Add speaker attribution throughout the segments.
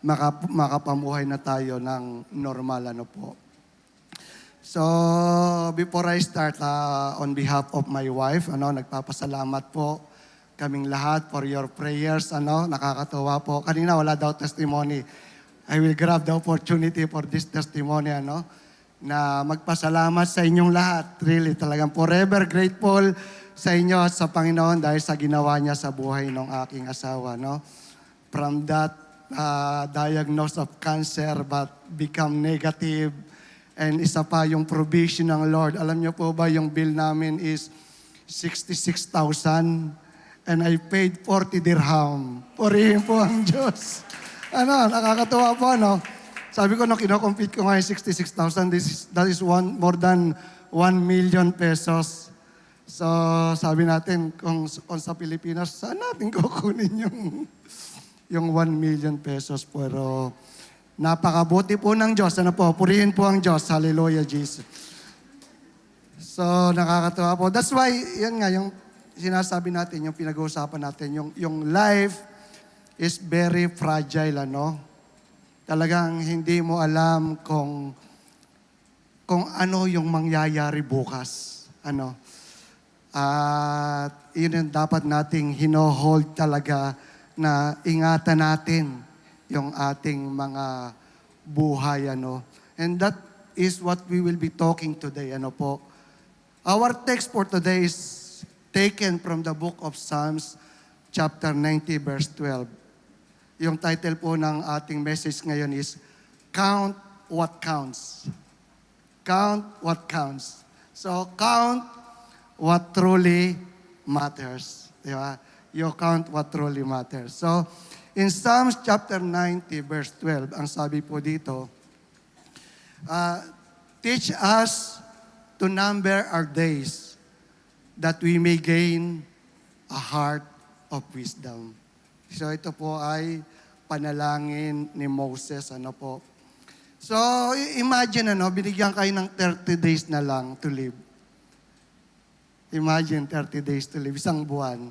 Speaker 1: makapamuhay na tayo ng normal, ano po. So, before I start, on behalf of my wife, nagpapasalamat po kaming lahat for your prayers, nakakatuwa po. Kanina wala daw testimony. I will grab the opportunity for this testimony, na magpasalamat sa inyong lahat. Really, talagang forever grateful sa inyo at sa Panginoon dahil sa ginawa niya sa buhay ng aking asawa, From that diagnosis of cancer but become negative, and isa pa yung provision ng Lord. Alam niyo po ba yung bill namin is 66,000 and I paid 40 dirham. Purihin po ang Diyos. Nakakatuwa po, Sabi ko, kino-compete ko ngayon 66,000, that is more than 1 million pesos. So, sabi natin, kung sa Pilipinas, saan natin kukunin yung 1 million pesos? Pero, napakabuti po ng Diyos. Purihin po ang Diyos. Hallelujah, Jesus. So, nakakatuwa po. That's why, yan nga, yung sinasabi natin, yung pinag-uusapan natin, yung life is very fragile, Talagang hindi mo alam kung ano yung mangyayari bukas, At yun yung dapat nating hino-hold talaga na ingatan natin yung ating mga buhay, And that is what we will be talking today, po. Our text for today is taken from the book of Psalms, chapter 90, verse 12. Yung title po ng ating message ngayon is, Count What Counts. Count what counts. So, count what truly matters. Di ba? You count what truly matters. So, in Psalms chapter 90, verse 12, ang sabi po dito, teach us to number our days that we may gain a heart of wisdom. So, ito po ay panalangin ni Moses, po. So, imagine, binigyan kayo ng 30 days na lang to live. Imagine 30 days to live, isang buwan.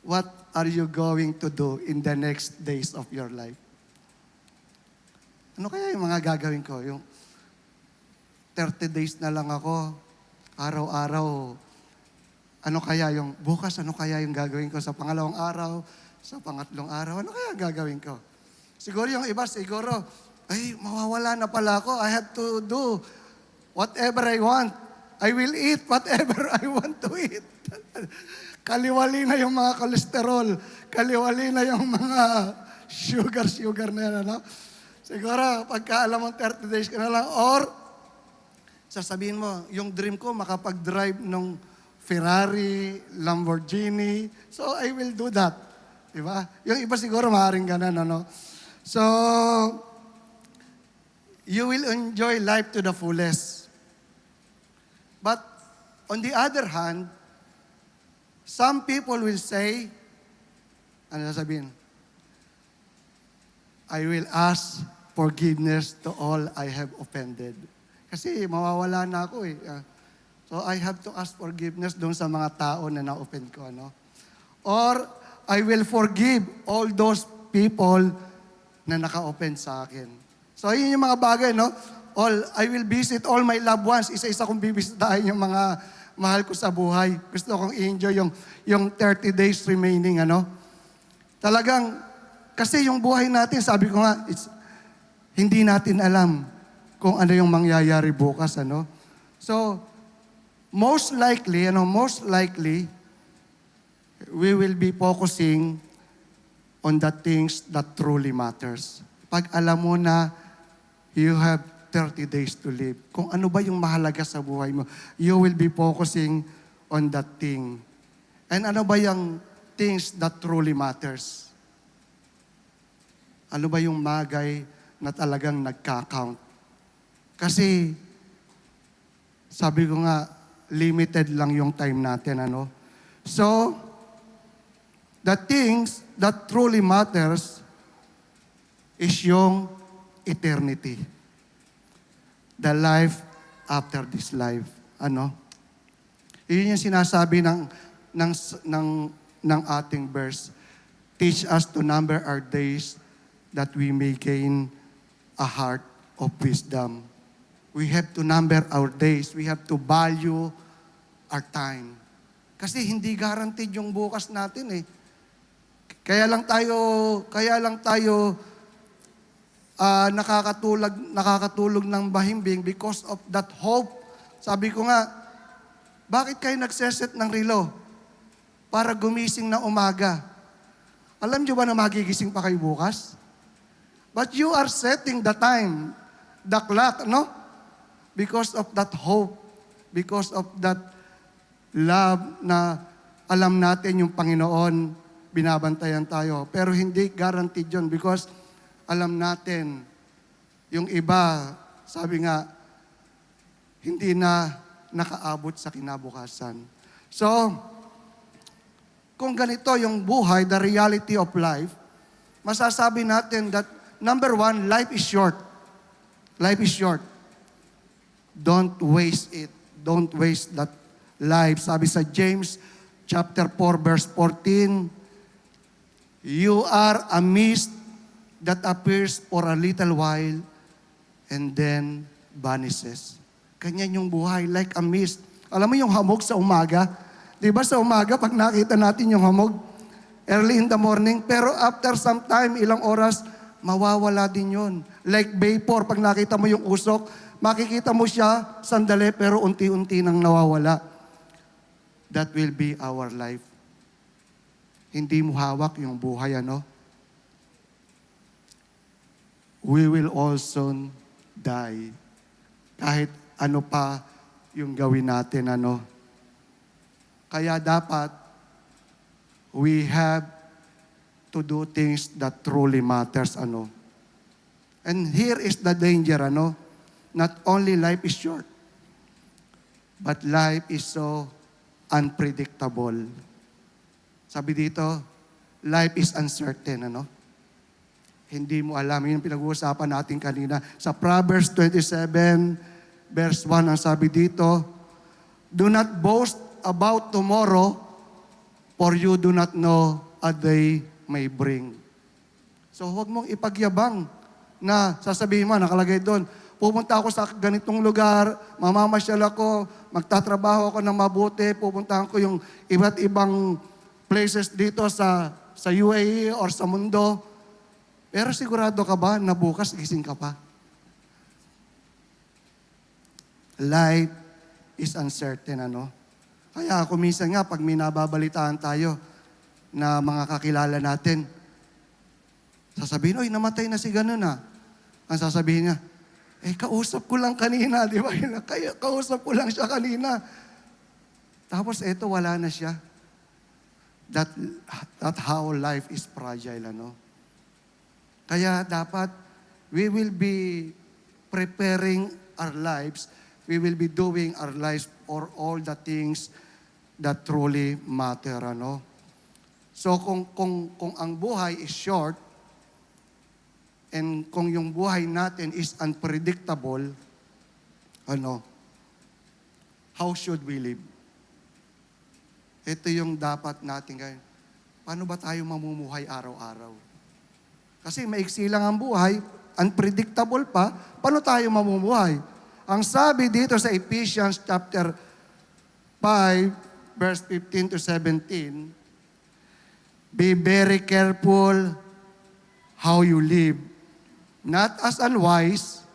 Speaker 1: What are you going to do in the next days of your life? Ano kaya yung mga gagawin ko? Yung 30 days na lang ako, araw-araw, bukas, ano kaya yung gagawin ko sa pangalawang araw, sa pangatlong araw, ano kaya gagawin ko? Siguro yung iba, ay, mawawala na pala ako. I have to do whatever I want. I will eat whatever I want to eat. Kaliwali na yung mga kolesterol. Kaliwali na yung mga sugar na yan, Siguro, pagka alam mo 30 days ka na lang, or sasabihin mo, yung dream ko, makapag-drive ng Ferrari, Lamborghini. So, I will do that. Diba? Yung iba siguro maaaring ganun, So, you will enjoy life to the fullest. But, on the other hand, some people will say, ano sasabihin? I will ask forgiveness to all I have offended. Kasi mawawala na ako eh. So, I have to ask forgiveness doon sa mga tao na na-offend ko, Or, I will forgive all those people na naka-offend sa akin. So, yun yung mga bagay, I will visit all my loved ones. Isa-isa kong bibisitahin yung mga mahal ko sa buhay. Gusto kong i-enjoy yung 30 days remaining, Talagang, kasi yung buhay natin, sabi ko nga, hindi natin alam kung ano yung mangyayari bukas, So, most likely, we will be focusing on the things that truly matters. Pag alam mo na you have 30 days to live, kung ano ba yung mahalaga sa buhay mo, you will be focusing on that thing. And ano ba yung things that truly matters? Ano ba yung bagay na talagang nagka-count? Kasi, sabi ko nga, limited lang yung time natin, So, the things that truly matters is yung eternity. The life after this life. Yun yung sinasabi ng ating verse. Teach us to number our days that we may gain a heart of wisdom. We have to number our days. We have to value our time. Kasi hindi guaranteed yung bukas natin eh. Kaya lang tayo nakakatulog ng mahimbing because of that hope. Sabi ko nga, bakit kayo nagseset ng relo? Para gumising na umaga. Alam niyo ba na magigising pa kayo bukas? But you are setting the time, the clock, no? Because of that hope, because of that love na alam natin yung Panginoon, binabantayan tayo. Pero hindi guaranteed yun because alam natin, yung iba, sabi nga, hindi na nakaabot sa kinabukasan. So, kung ganito yung buhay, the reality of life, masasabi natin that, number one, life is short. Life is short. Don't waste it. Don't waste that life. Sabi sa James chapter 4, verse 14, you are a mist that appears for a little while and then vanishes. Ganyan yung buhay, like a mist. Alam mo yung hamog sa umaga? Di ba sa umaga, pag nakita natin yung hamog, early in the morning, pero after some time, ilang oras, mawawala din yun. Like vapor, pag nakita mo yung usok, makikita mo siya sandali, pero unti-unti nang nawawala. That will be our life. Hindi mo hawak yung buhay, ano? We will also die. Kahit ano pa yung gawin natin, ano? Kaya dapat, we have to do things that truly matters, ano? And here is the danger, ano? Not only life is short, but life is so unpredictable. Sabi dito, life is uncertain, ano? Hindi mo alam. Yun pinag-uusapan natin kanina. Sa Proverbs 27, verse 1, ang sabi dito, do not boast about tomorrow, for you do not know a day may bring. So huwag mong ipagyabang na sasabihin mo, nakalagay doon, pupunta ako sa ganitong lugar, mamamasyal ako, magtatrabaho ako ng mabuti, pupuntahan ko yung iba't ibang places dito sa UAE or sa mundo. Pero sigurado ka ba na bukas gising ka pa? Life is uncertain, ano? Kaya ako minsan nga, pag may nababalitaan tayo na mga kakilala natin, sasabihin, oy, namatay na si ganun ah. Ang sasabihin niya, kausap ko lang kanina, di ba? Kaya kausap ko lang siya kanina. Tapos eto, wala na siya. That how life is fragile, ano? Kaya dapat, we will be preparing our lives, we will be doing our lives for all the things that truly matter, ano? So kung ang buhay is short, and kung yung buhay natin is unpredictable, ano, how should we live? Ito yung dapat natin ngayon. Paano ba tayo mamumuhay araw-araw? Kasi maiksi lang ang buhay, unpredictable pa, paano tayo mamumuhay? Ang sabi dito sa Ephesians chapter 5, verse 15 to 17, be very careful how you live, not as unwise,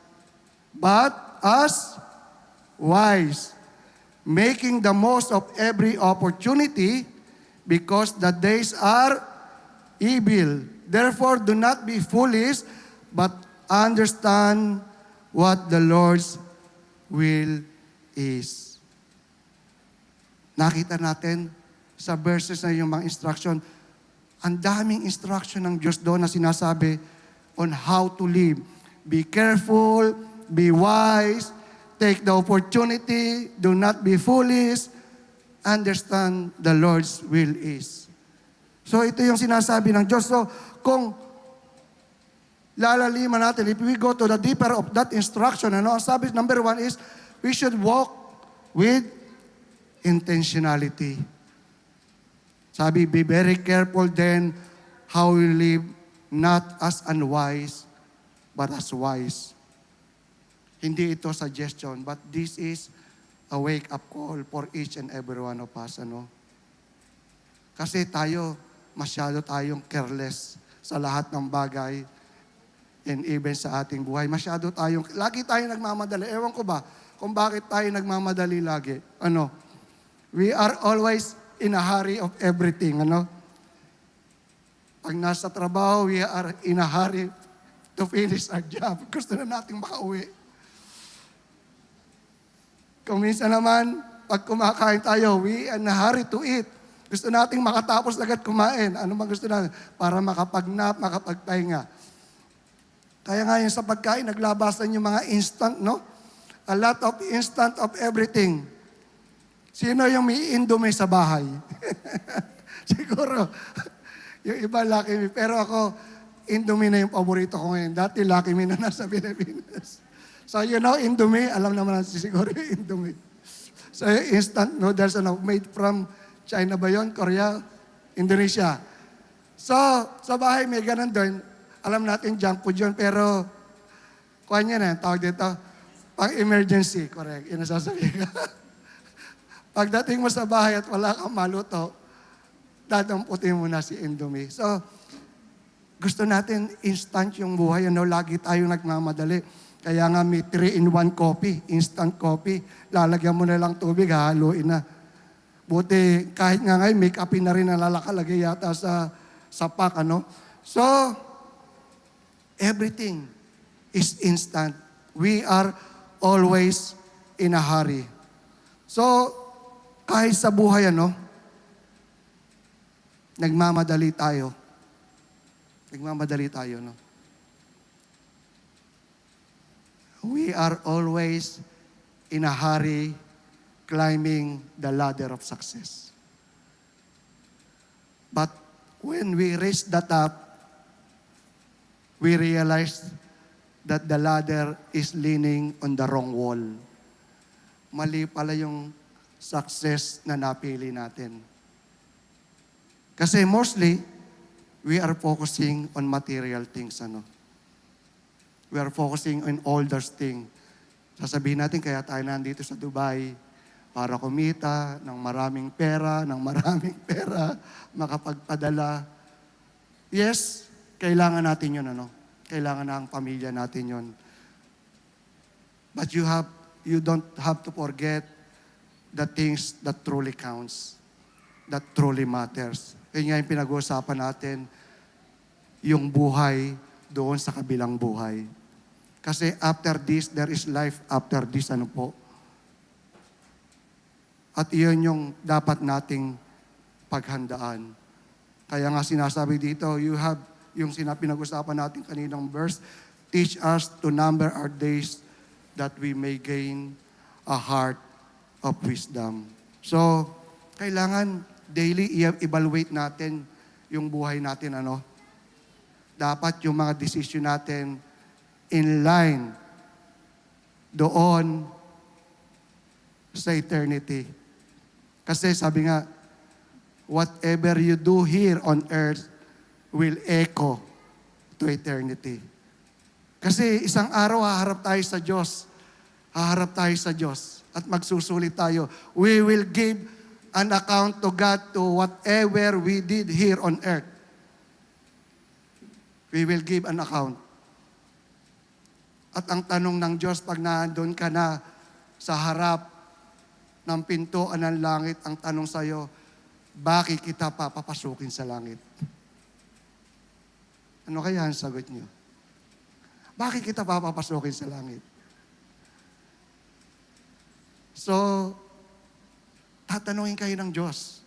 Speaker 1: but as wise, making the most of every opportunity because the days are evil. Therefore, do not be foolish, but understand what the Lord's will is. Nakita natin sa verses na yung mga instruction, ang daming instruction ng Diyos doon na sinasabi on how to live. Be careful, be wise, take the opportunity, do not be foolish, understand the Lord's will is. So ito yung sinasabi ng Diyos. So kung lalaliman natin, if we go to the deeper of that instruction, ano, ang sabi, number one is, we should walk with intentionality. Sabi, be very careful then how you live not as unwise, but as wise. Hindi ito suggestion, but this is a wake-up call for each and every one of us. Ano? Kasi masyado tayong careless sa lahat ng bagay and even sa ating buhay. Lagi tayong nagmamadali. Ewan ko ba kung bakit tayo nagmamadali lagi. Ano? We are always in a hurry of everything. Ano? Pag nasa trabaho, we are in a hurry to finish our job. Gusto na nating makauwi. Kung minsan naman, pag kumakain tayo, we are in a hurry to eat. Gusto nating makatapos agad kumain. Ano man gusto natin? Para makapag-nap, makapagpahinga. Kaya nga yung sa pagkain, naglabasan yung mga instant, no? A lot of instant of everything. Sino yung may Indomie sa bahay? Siguro, yung iba Lucky Me. Pero ako, Indomie na yung paborito ko ngayon. Dati Lucky Me na nasa Pilipinas. So you know Indomie, alam naman natin siguro yung Indomie. So instant noodles, made from China ba yun? Korea? Indonesia. So sa bahay may ganun doon. Alam natin junk food yun, pero kuha niya na, tawag dito, pang emergency, correct, yun ang sasabihin ko. Pagdating mo sa bahay at wala kang maluto, dadamputin mo na si Indomie. So, gusto natin instant yung buhay. Lagi tayong nagmamadali. Kaya nga may 3-in-1 coffee, instant coffee. Lalagyan mo na lang tubig, hahaluin na. Buti, kahit nga ngayon, may kape na rin na lalakalagay yata sa pack, ano? So, everything is instant. We are always in a hurry. So, kahit sa buhay, nagmamadali tayo. Nagmamadali tayo, no? We are always in a hurry climbing the ladder of success. But when we reach the top, we realize that the ladder is leaning on the wrong wall. Mali pala yung success na napili natin. Kasi mostly, we are focusing on material things, We are focusing on all those things. Sasabihin natin, kaya tayo nandito sa Dubai para kumita ng maraming pera, makapagpadala. Yes, kailangan natin yun, Kailangan na ang pamilya natin yun. But you don't have to forget the things that truly counts, that truly matters. Kaya nga yung pinag-uusapan natin, yung buhay doon sa kabilang buhay. Kasi after this, there is life after this, At iyon yung dapat nating paghandaan. Kaya nga sinasabi dito, yung pinag-usapan natin kaninang verse, teach us to number our days that we may gain a heart of wisdom. So, kailangan daily i-evaluate natin yung buhay natin, Dapat yung mga decision natin in line doon sa eternity. Kasi sabi nga, whatever you do here on earth will echo to eternity. Kasi isang araw haharap tayo sa Diyos. Haharap tayo sa Diyos at magsusulit tayo. We will give an account to God to whatever we did here on earth. We will give an account. At ang tanong ng Diyos, pag nandun ka na sa harap ng pintuan ng langit, ang tanong sa'yo, bakit kita papapasukin sa langit? Ano kaya ang sagot niyo? Bakit kita papapasukin sa langit? So, tatanungin kayo ng Diyos.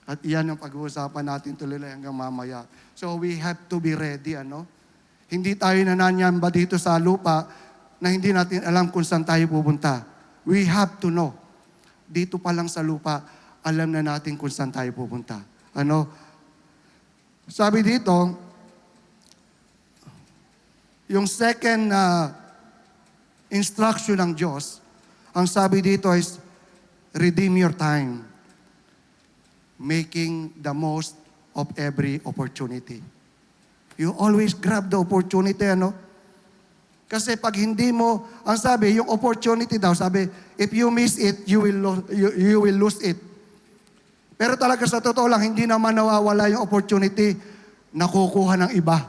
Speaker 1: At iyan ang pag-uusapan natin tuloy hanggang mamaya. So, we have to be ready, Hindi tayo nananyamba dito sa lupa na hindi natin alam kung saan tayo pupunta. We have to know. Dito pa lang sa lupa, alam na natin kung saan tayo pupunta. Sabi dito, yung second instruction ng Diyos, ang sabi dito is, redeem your time, making the most of every opportunity. You always grab the opportunity, ano? Kasi pag hindi mo, ang sabi, yung opportunity daw, sabi, if you miss it, you will lose it. Pero talaga sa totoo lang, hindi naman nawawala yung opportunity na kukuha ng iba.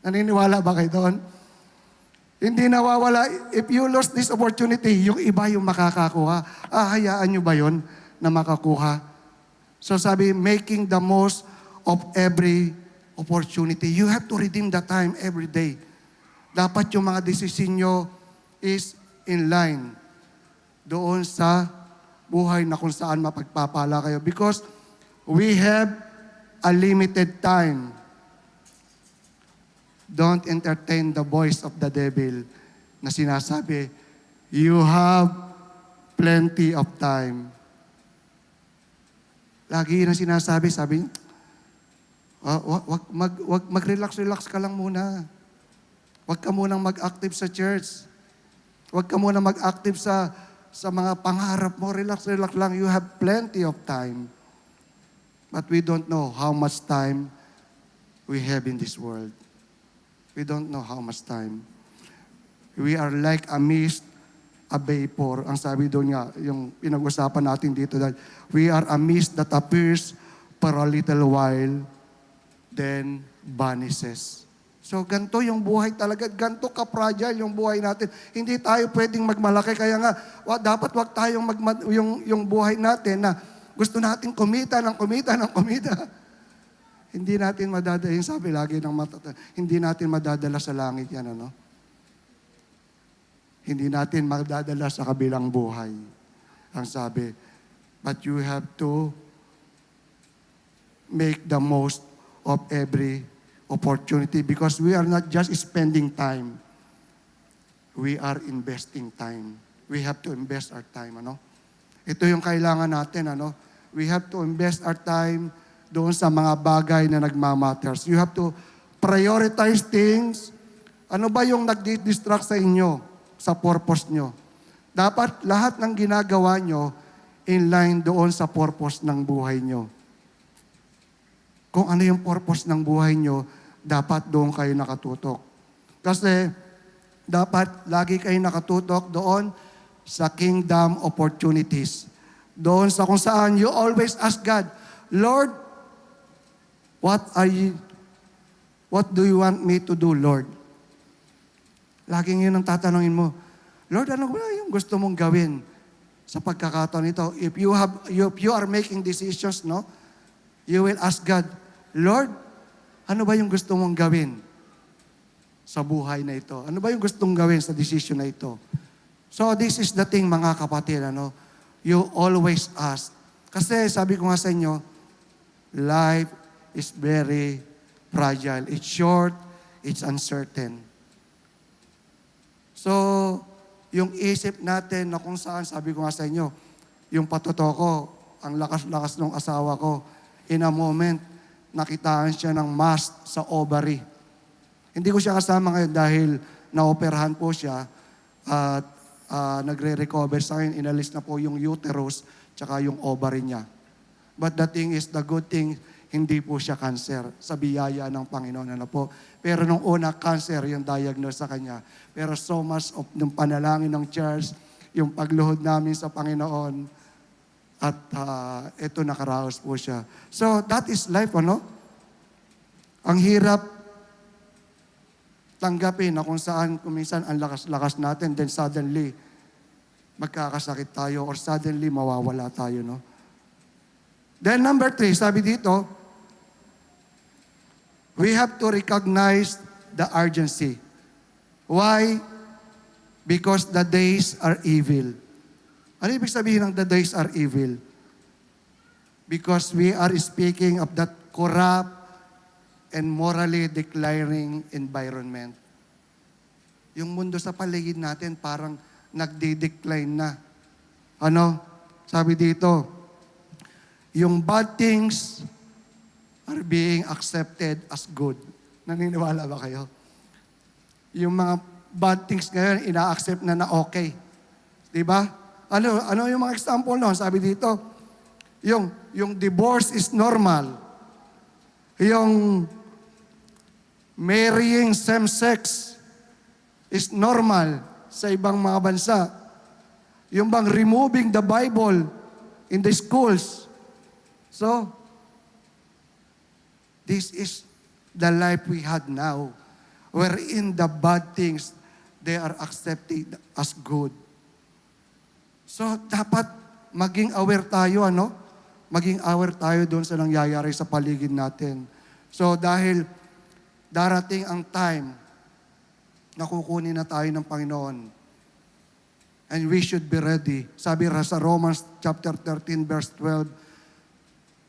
Speaker 1: Naniniwala ba kayo doon? Hindi nawawala. If you lose this opportunity, yung iba yung makakakuha. Hayaan nyo ba yon na makakuha? So sabi, making the most of every opportunity. You have to redeem the time every day. Dapat yung mga desisyon nyo is in line doon sa buhay na kung saan mapagpapala kayo. Because we have a limited time. Don't entertain the voice of the devil na sinasabi, you have plenty of time. Lagi na sinasabi, mag-relax ka lang muna. Huwag ka munang mag-active sa church. Huwag ka munang mag-active sa mga pangarap mo. Relax lang. You have plenty of time. But we don't know how much time we have in this world. We don't know how much time. We are like a mist, a vapor. Ang sabi doon nga, yung pinag-usapan natin dito, that we are a mist that appears for a little while, then vanishes. So, ganito yung buhay talaga. Ganito ka-fragile yung buhay natin. Hindi tayo pwedeng magmalaki. Kaya nga, dapat wag tayong yung buhay natin na gusto natin kumita. Hindi natin madadala. Yung sabi lagi ng hindi natin madadala sa langit yan, ano? Hindi natin madadala sa kabilang buhay. Ang sabi, but you have to make the most of every opportunity because we are not just spending time. We are investing time. We have to invest our time, ano? Ito yung kailangan natin, ano? We have to invest our time doon sa mga bagay na nagmamatters. You have to prioritize things. Ano ba yung nagdi-distract sa inyo, sa purpose nyo? Dapat lahat ng ginagawa nyo in line doon sa purpose ng buhay nyo. Kung ano yung purpose ng buhay nyo, dapat doon kayo nakatutok. Kasi dapat lagi kayo nakatutok doon sa kingdom opportunities. Doon sa kung saan you always ask God, Lord, what do you want me to do, Lord? Laging yun ang tatanungin mo, Lord, ano ba yung gusto mong gawin sa pagkakataon ito? If you are making decisions, no? You will ask God, Lord, ano ba yung gusto mong gawin sa buhay na ito? Ano ba yung gustong gawin sa decision na ito? So this is the thing, mga kapatid, ano? You always ask. Kasi sabi ko nga sa inyo, life is very fragile. It's short, it's uncertain. So, yung isip natin na kung saan, sabi ko nga sa inyo, yung patotoko, ang lakas-lakas ng asawa ko, in a moment, nakitaan siya ng mass sa ovary. Hindi ko siya kasama ngayon dahil naoperahan po siya at nagre-recover sa akin. Inalis na po yung uterus tsaka yung ovary niya. But the thing is, the good thing, hindi po siya cancer sa biyaya ng Panginoon. Ano po? Pero nung una, cancer yung diagnose sa kanya. Pero so much of yung panalangin ng church, yung pagluhod namin sa Panginoon, at ito nakaraos po siya. So that is life, ano? Ang hirap tanggapin na kung saan kuminsan ang lakas-lakas natin, then suddenly magkakasakit tayo or suddenly mawawala tayo, no? Then number 3, sabi dito, we have to recognize the urgency. Why? Because the days are evil. Ano ibig sabihin ng the days are evil? Because we are speaking of that corrupt and morally declining environment. Yung mundo sa paligid natin parang nagde-decline na. Ano? Sabi dito, yung bad things are being accepted as good. Naniniwala ba kayo? Yung mga bad things ngayon, ina-accept na okay. Diba? Ano yung mga example noon? Sabi dito, yung divorce is normal. Yung marrying same-sex is normal sa ibang mga bansa. Yung bang removing the Bible in the schools. So, this is the life we had now, wherein the bad things, they are accepted as good. So, dapat maging aware tayo, ano? Maging aware tayo doon sa nangyayari sa paligid natin. So, dahil darating ang time na kukunin na tayo ng Panginoon. And we should be ready. Sabi sa Romans chapter 13, verse 12,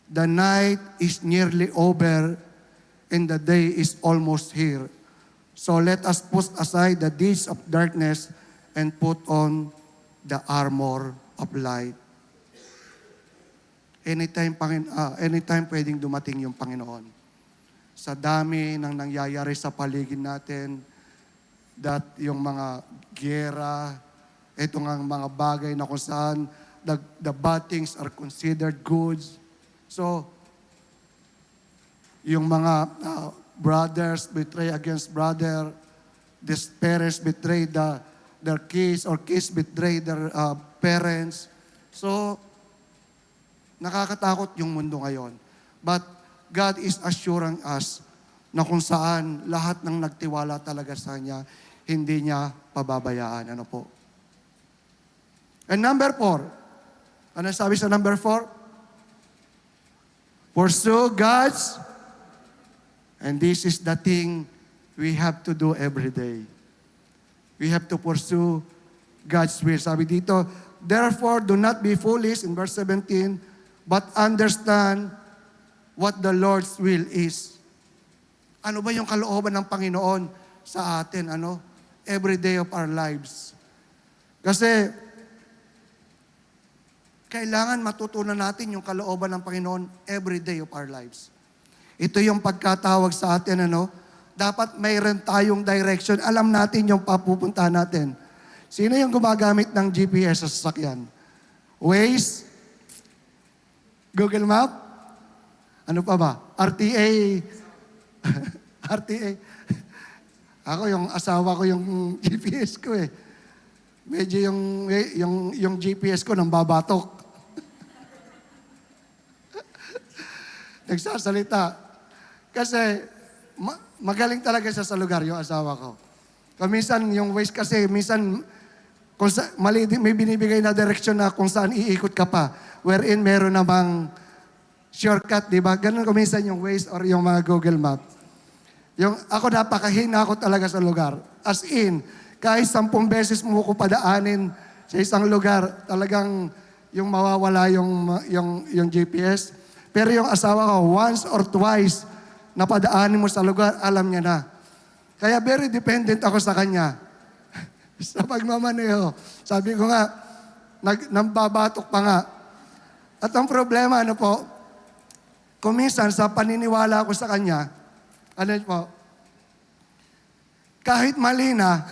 Speaker 1: the night is nearly over and the day is almost here. So let us put aside the deeds of darkness and put on the armor of light. Anytime pwedeng dumating yung Panginoon. Sa dami ng nangyayari sa paligid natin, that yung mga giyera, itong ang mga bagay na kung saan the bad things are considered goods. So, yung mga brothers betray against brother, these parents betray their kids, or kids betray their parents. So, nakakatakot yung mundo ngayon. But God is assuring us na kung saan lahat ng nagtiwala talaga sa Kanya, hindi Niya pababayaan. Ano po? And number 4. Ano sabi sa number 4? Pursue God's, and this is the thing we have to do every day. We have to pursue God's will. Sabi dito, therefore, do not be foolish, in verse 17, but understand what the Lord's will is. Ano ba yung kalooban ng Panginoon sa atin, ano? Every day of our lives. Kasi, kailangan matutunan natin yung kalooban ng Panginoon every day of our lives. Ito yung pagkatawag sa atin, ano? Dapat mayroon tayong direction. Alam natin yung papupuntahan natin. Sino yung gumagamit ng GPS sa sasakyan? Waze? Google Map? Ano pa ba? RTA? RTA? Ako, yung asawa ko yung GPS ko eh. Medyo yung GPS ko nang babatok. Nagsasalita. Kasi magaling talaga siya sa lugar, yung asawa ko. Minsan, yung Waze kasi, minsan, may binibigay na direksyon na kung saan iikot ka pa. Wherein meron namang shortcut, di ba? Ganun minsan yung Waze or yung mga Google Map. Ako napakahina ako talaga sa lugar. As in, kahit 10 beses mo ko padaanin sa isang lugar, talagang yung mawawala yung GPS. Pero yung asawa ko, once or twice na padaanin mo sa lugar, alam niya na. Kaya very dependent ako sa kanya. Sa pagmamaneho. Sabi ko nga, nambabatok pa nga. At ang problema, ano po, kung minsan sa paniniwala ko sa kanya, ano po, kahit mali na,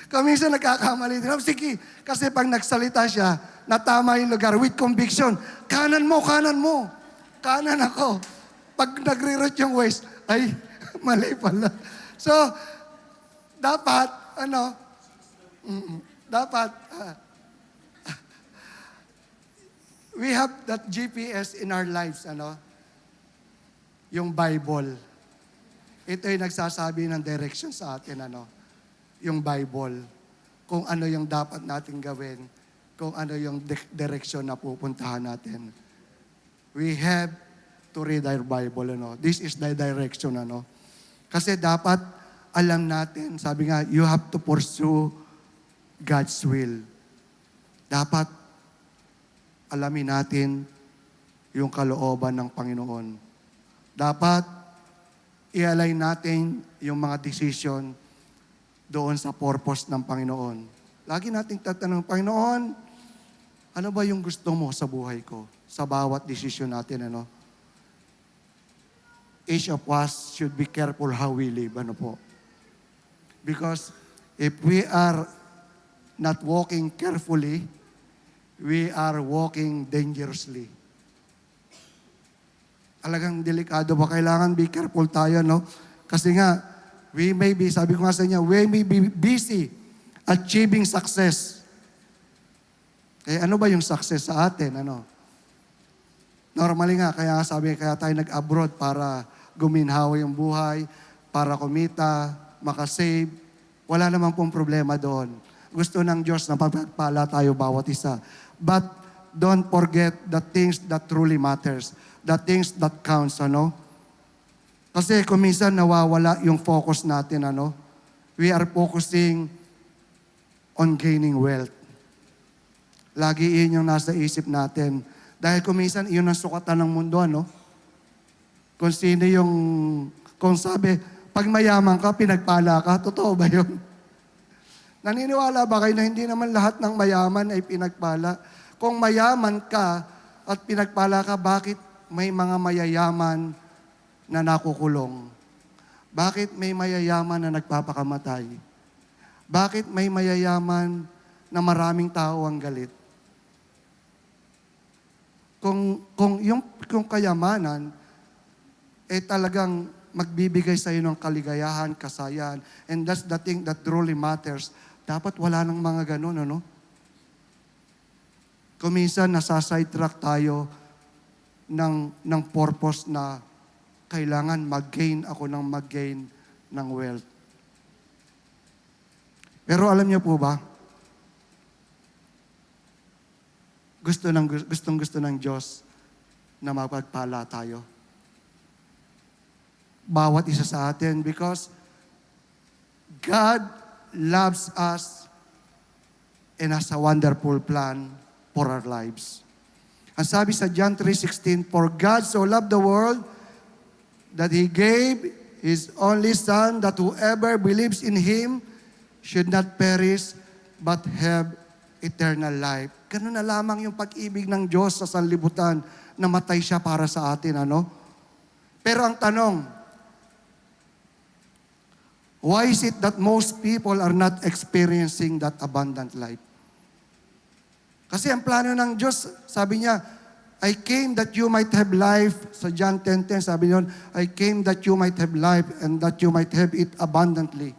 Speaker 1: kung minsan nagkakamali din. Sige, kasi pag nagsalita siya, na tama yung lugar with conviction, kanan mo, kanan mo. Kanan ako. Pag nagre-route yung Waze, ay, mali pala. So, dapat, we have that GPS in our lives, yung Bible. Ito yung nagsasabi ng direction sa atin, yung Bible. Kung ano yung dapat natin gawin, kung ano yung direction na pupuntahan natin. We have to read our Bible, This is the direction, Kasi dapat alam natin, sabi nga, you have to pursue God's will. Dapat alamin natin yung kalooban ng Panginoon. Dapat i-align natin yung mga decision doon sa purpose ng Panginoon. Lagi nating tatanong, Panginoon, ano ba yung gusto mo sa buhay ko? Sa bawat decision natin, Each of us should be careful how we live, po. Because if we are not walking carefully, we are walking dangerously. Alagang delikado po. Kailangan be careful tayo, no? Kasi nga, we may be, sabi ko nga sa inyo, we may be busy achieving success. Eh, ano ba yung success sa atin? Ano? Normally nga, kaya sabi, kaya tayo nag-abroad para guminhawa yung buhay, para kumita, makasave. Wala namang pong problema doon. Gusto ng Diyos na pagpala tayo bawat isa. But don't forget the things that truly matters. The things that counts, ano? Kasi kung minsan nawawala yung focus natin, ano? We are focusing on gaining wealth. Lagi yun yung nasa isip natin. Dahil kung minsan, yun ang sukatan ng mundo, ano? Kung sino yung, kung sabi, pag mayaman ka, pinagpala ka, totoo ba yun? Naniniwala ba kayo na hindi naman lahat ng mayaman ay pinagpala? Kung mayaman ka at pinagpala ka, bakit may mga mayayaman na nakukulong? Bakit may mayayaman na nagpapakamatay? Bakit may mayayaman na maraming tao ang galit? Kung kayamanan, eh talagang magbibigay sa iyo ng kaligayahan, kasayan, and that's the thing that truly matters. Dapat wala nang mga ganun, ano? Kung minsan nasa-sidetrack tayo ng purpose na kailangan mag-gain ako ng mag-gain ng wealth. Pero alam niyo po ba, gusto ng Diyos na mapagpala tayo. Bawat isa sa atin because God loves us and has a wonderful plan for our lives. Ang sabi sa John 3:16, "For God so loved the world that He gave His only Son, that whoever believes in Him should not perish but have eternal life." Ganun na lamang yung pag-ibig ng Diyos sa sanlibutan, namatay siya para sa atin, ano? Pero ang tanong, why is it that most people are not experiencing that abundant life? Kasi ang plano ng Diyos, sabi niya, I came that you might have life. Sa John 10:10, sabi niya, I came that you might have life and that you might have it abundantly.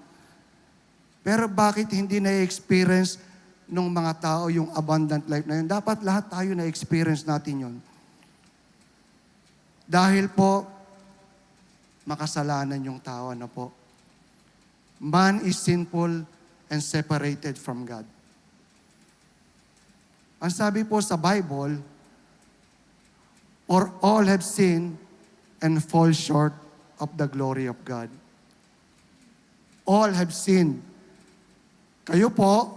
Speaker 1: Pero bakit hindi na-experience nung mga tao yung abundant life na yun? Dapat lahat tayo na-experience natin yun. Dahil po, makasalanan yung tao, ano po? Man is sinful and separated from God. Ang sabi po sa Bible, for all have sinned and fall short of the glory of God. All have sinned. Kayo po,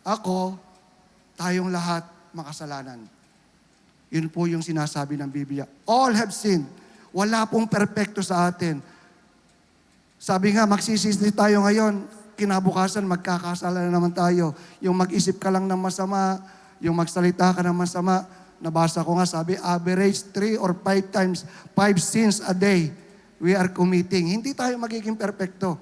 Speaker 1: ako, tayong lahat makasalanan. Yun po yung sinasabi ng Biblia. All have sinned. Wala pong perpekto sa atin. Sabi nga, magsisisi tayo ngayon, kinabukasan, magkakasala naman tayo. Yung mag-isip ka lang ng masama, yung magsalita ka ng masama, nabasa ko nga, sabi, average 3 or 5 times, 5 sins a day we are committing. Hindi tayo magiging perpekto.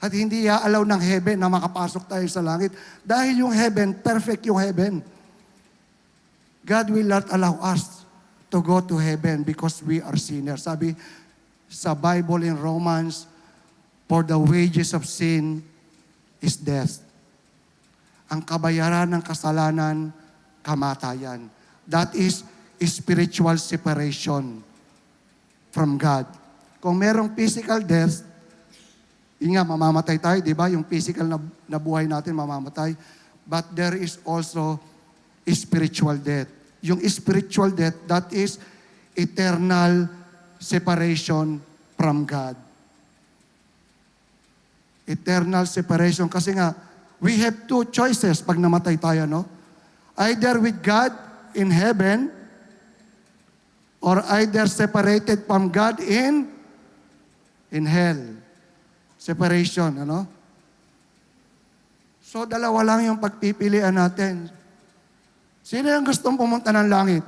Speaker 1: At hindi i-allow ng heaven na makapasok tayo sa langit. Dahil yung heaven, perfect yung heaven. God will not allow us to go to heaven because we are sinners. Sabi sa Bible in Romans, for the wages of sin is death. Ang kabayaran ng kasalanan, kamatayan. That is spiritual separation from God. Kung merong physical death, yun nga, mamamatay tayo, di ba? Yung physical na buhay natin, mamamatay. But there is also spiritual death. Yung spiritual death, that is eternal separation from God. Eternal separation. Kasi nga, we have two choices pag namatay tayo, no? Either with God in heaven, or either separated from God in hell. Separation, ano? So, dalawa lang yung pagpipilian natin. Sino yung gustong pumunta ng langit?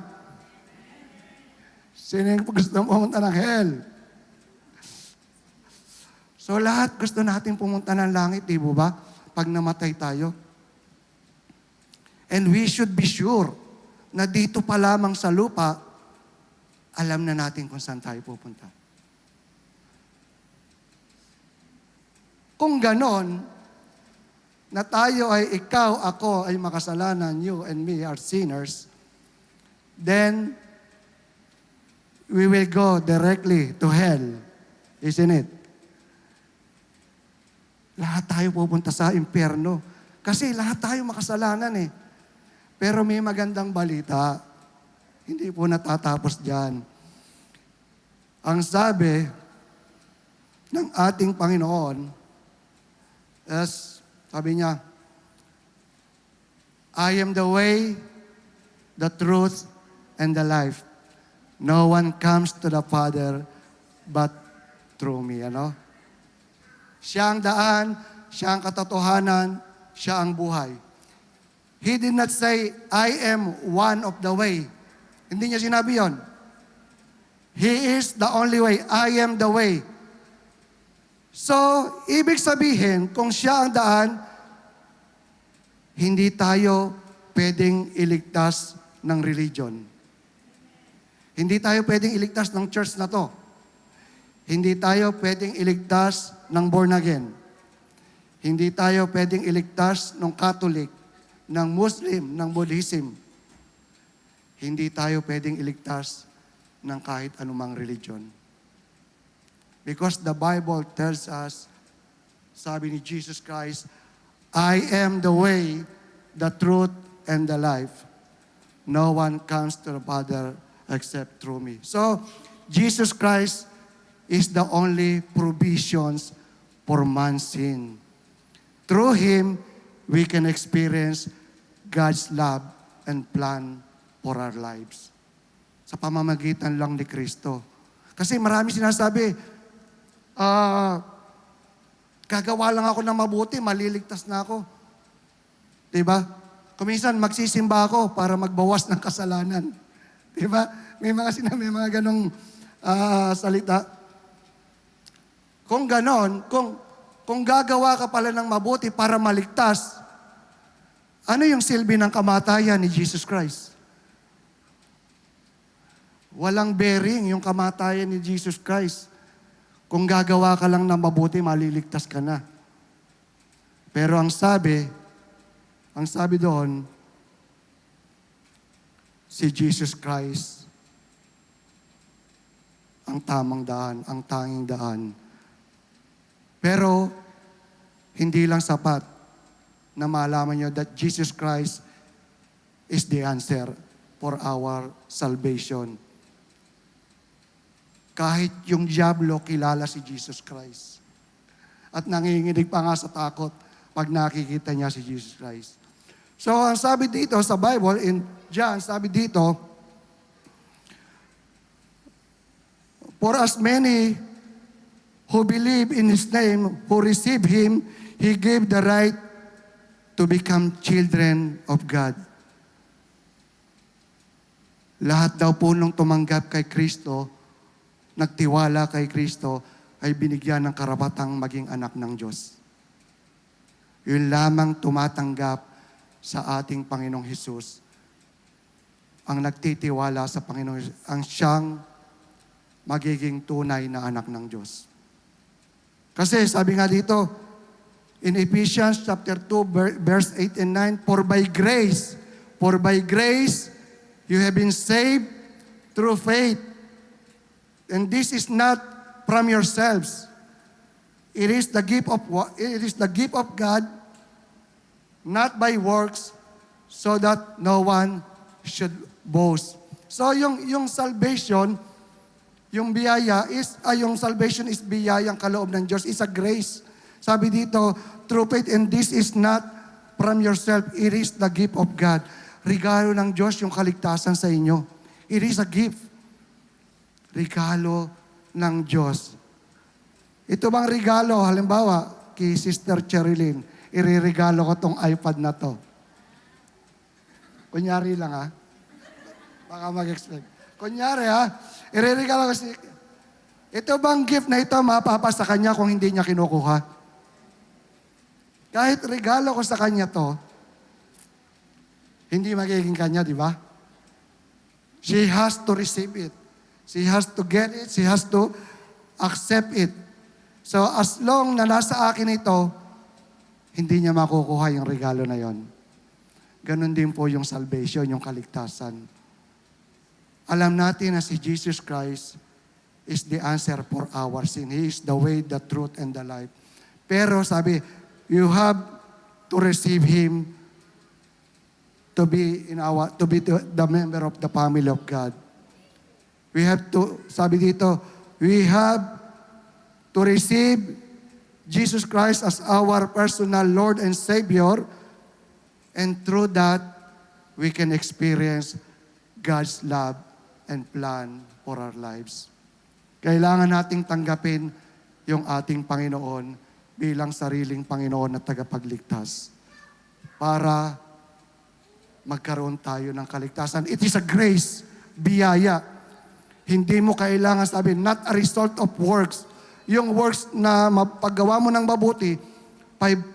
Speaker 1: Sino yung gustong pumunta ng hell? So, lahat gusto natin pumunta ng langit, di ba? Pag namatay tayo. And we should be sure na dito pa lamang sa lupa, alam na natin kung saan tayo pupunta. Kung ganon, na tayo ay ikaw, ako ay makasalanan, you and me are sinners, then we will go directly to hell. Isn't it? Lahat tayo pupunta sa impyerno. Kasi lahat tayo makasalanan eh. Pero may magandang balita. Hindi po natatapos dyan. Ang sabi ng ating Panginoon is, sabi niya, I am the way, the truth, and the life. No one comes to the Father but through me. Ano? Siya ang daan, siya ang katotohanan, siya ang buhay. He did not say, I am one of the way. Hindi niya sinabi yon. He is the only way. I am the way. So, ibig sabihin, kung siya ang daan, hindi tayo pwedeng iligtas ng religion. Hindi tayo pwedeng iligtas ng church na to. Hindi tayo pwedeng iligtas ng born again. Hindi tayo pwedeng iligtas ng Catholic, ng Muslim, ng Buddhism. Hindi tayo pwedeng iligtas ng kahit anumang religion. Because the Bible tells us, sabi ni Jesus Christ, I am the way, the truth, and the life. No one comes to the Father except through me. So, Jesus Christ is the only provisions for man's sin. Through Him, we can experience God's love and plan for our lives. Sa pamamagitan lang ni Kristo. Kasi marami sinasabi, gagawa lang ako ng mabuti, maliligtas na ako. Diba? Kuminsan, magsisimba ako para magbawas ng kasalanan. Diba? May mga ganong salita. Kung ganon, kung gagawa ka pala ng mabuti para maligtas, ano yung silbi ng kamatayan ni Jesus Christ? Walang bearing yung kamatayan ni Jesus Christ. Kung gagawa ka lang ng mabuti, maliligtas ka na. Pero ang sabi doon, si Jesus Christ ang tamang daan, ang tanging daan. Pero, hindi lang sapat na malaman nyo that Jesus Christ is the answer for our salvation. Kahit yung diablo, kilala si Jesus Christ. At nanginginig pa nga sa takot pag nakikita niya si Jesus Christ. So, ang sabi dito sa Bible, in John, sabi dito, for as many who believe in His name, who receive Him, He gave the right to become children of God. Lahat daw po nung tumanggap kay Kristo, nagtiwala kay Kristo, ay binigyan ng karapatang maging anak ng Diyos. Yun lamang tumatanggap sa ating Panginoong Hesus. Ang nagtitiwala sa Panginoong Hesus, ang siyang magiging tunay na anak ng Diyos. Kasi sabi nga dito, in Ephesians chapter 2, verse 8 and 9, for by grace, you have been saved through faith. And this is not from yourselves. It is the gift of God, not by works, so that no one should boast. So yung salvation, yung biyaya yung salvation is biyayang kaloob ng Diyos, is a grace. Sabi dito, through faith, and this is not from yourself, it is the gift of God. Regalo ng Diyos yung kaligtasan sa inyo. It is a gift. Regalo ng Diyos. Ito bang regalo, halimbawa, kay Sister Cherilyn, iririgalo ko tong iPad na to. Kunyari lang ha. Baka mag-expect. Kunyari ha, iririgalo ko ito bang gift na ito mapapa sa kanya kung hindi niya kinukuha? Kahit regalo ko sa kanya to, hindi magiging kanya, di ba? She has to receive it. She has to get it. She has to accept it. So as long na nasa akin ito, hindi niya makukuha yung regalo na yon. Ganon din po yung salvation, yung kaligtasan. Alam natin na si Jesus Christ is the answer for our sin. He is the way, the truth, and the life. Pero sabi, you have to receive Him to be the member of the family of God. We have to, sabi dito, we have to receive Jesus Christ as our personal Lord and Savior, and through that, we can experience God's love and plan for our lives. Kailangan nating tanggapin yung ating Panginoon bilang sariling Panginoon at tagapagligtas para magkaroon tayo ng kaligtasan. It is a grace, biyaya. Hindi mo kailangan sabi, not a result of works. Yung works na mapagawa mo ng mabuti,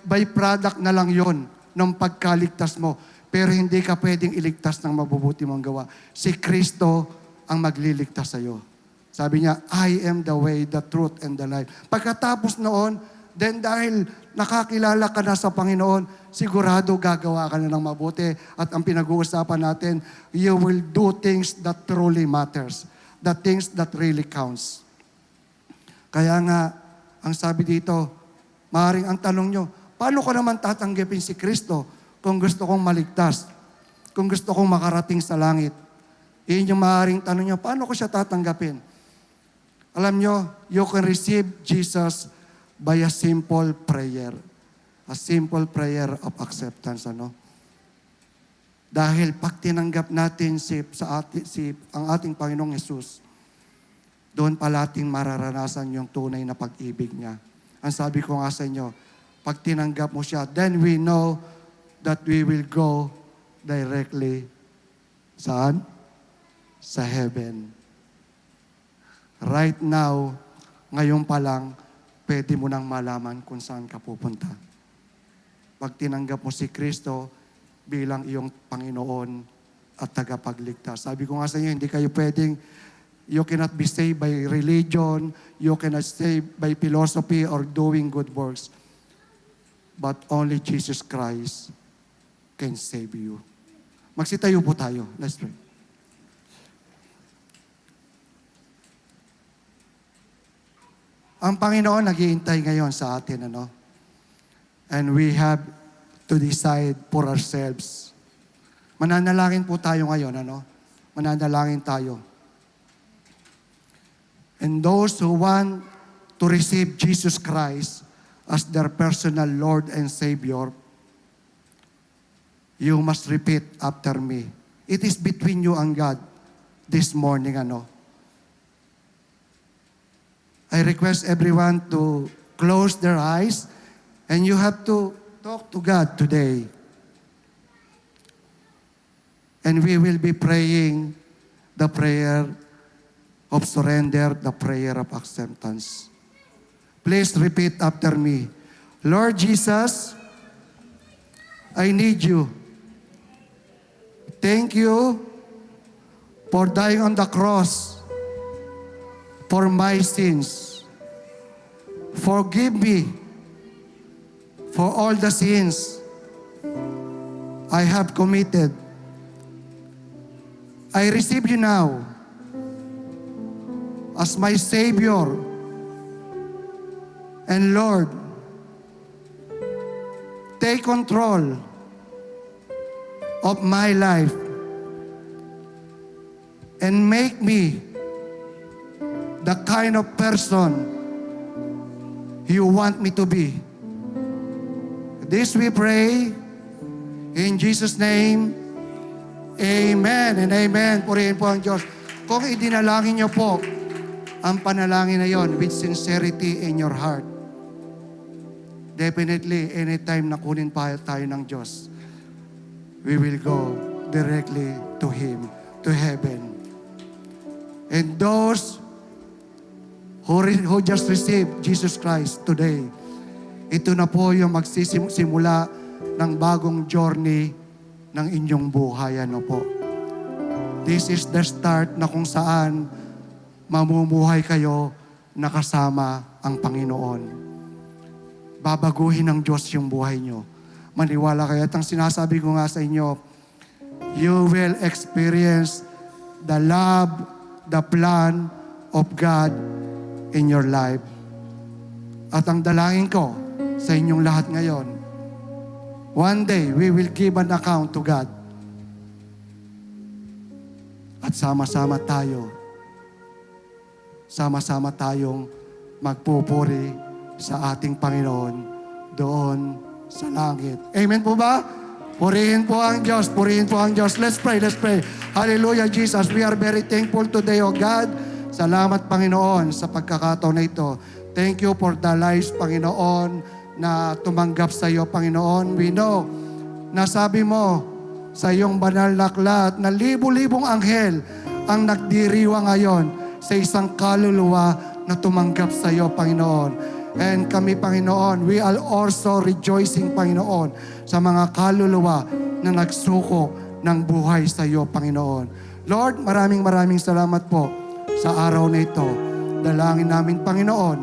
Speaker 1: by product na lang yon ng pagkaligtas mo. Pero hindi ka pwedeng iligtas ng mabubuti mong gawa. Si Kristo ang magliligtas sa iyo. Sabi niya, I am the way, the truth, and the life. Pagkatapos noon, then dahil nakakilala ka na sa Panginoon, sigurado gagawa ka na ng mabuti. At ang pinag-uusapan natin, you will do things that truly matters. The things that really counts. Kaya nga, ang sabi dito, maaaring ang tanong nyo, paano ko naman tatanggapin si Kristo kung gusto kong maligtas? Kung gusto kong makarating sa langit? Iyon yung maaaring tanong nyo, paano ko siya tatanggapin? Alam nyo, you can receive Jesus by a simple prayer. A simple prayer of acceptance. Dahil pag tinanggap natin ang ating Panginoong Jesus, doon pala ating mararanasan yung tunay na pag-ibig niya. Ang sabi ko nga sa inyo, pag tinanggap mo siya, then we know that we will go directly saan? Sa heaven. Right now, ngayon pa lang, pwede mo nang malaman kung saan ka pupunta. Pag tinanggap mo si Kristo bilang iyong Panginoon at tagapagligtas. Sabi ko nga sa inyo, hindi kayo pwedeng, you cannot be saved by religion, you cannot saved by philosophy or doing good works. But only Jesus Christ can save you. Magsitayo po tayo. Let's pray. Ang Panginoon naghihintay ngayon sa atin, And we have to decide for ourselves. Mananalangin po tayo ngayon, Mananalangin tayo. And those who want to receive Jesus Christ as their personal Lord and Savior, you must repeat after me. It is between you and God this morning, I request everyone to close their eyes, and you have to talk to God today. And we will be praying the prayer of surrender, the prayer of acceptance. Please repeat after me. Lord Jesus, I need you. Thank you for dying on the cross for my sins. Forgive me for all the sins I have committed. I receive you now as my Savior and Lord. Take control of my life and make me the kind of person you want me to be. This we pray in Jesus' name. Amen and amen. Purihin po ang Diyos. Kung idinalangin niyo po ang panalangin na yon with sincerity in your heart, definitely, anytime na kunin pa tayo ng Diyos, we will go directly to Him, to heaven. And those who just received Jesus Christ today, ito na po yung magsisimula ng bagong journey ng inyong buhay. Po. This is the start na kung saan mamumuhay kayo nakasama ang Panginoon. Babaguhin ng Diyos yung buhay nyo. Maniwala kayo. At ang sinasabi ko nga sa inyo, you will experience the love, the plan of God in your life. At ang dalangin ko sa inyong lahat ngayon, one day, we will give an account to God. At sama-sama tayong magpupuri sa ating Panginoon doon sa langit. Amen po ba? Purihin po ang Diyos, purihin po ang Diyos. Let's pray, let's pray. Hallelujah, Jesus. We are very thankful today, O God. Salamat, Panginoon, sa pagkakataon na ito. Thank you for the lives, Panginoon, na tumanggap sa iyo, Panginoon. We know na sabi mo sa iyong banal na aklat na libu-libong anghel ang nagdiriwa ngayon sa isang kaluluwa na tumanggap sa iyo, Panginoon. And kami, Panginoon, we are also rejoicing, Panginoon, sa mga kaluluwa na nagsuko ng buhay sa iyo, Panginoon. Lord, maraming salamat po sa araw na ito. Dalangin namin, Panginoon,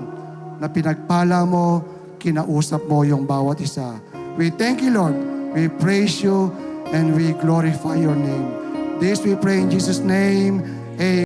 Speaker 1: na pinagpala mo, kinausap mo yung bawat isa. We thank you, Lord. We praise you and we glorify your name. This we pray in Jesus' name. Amen.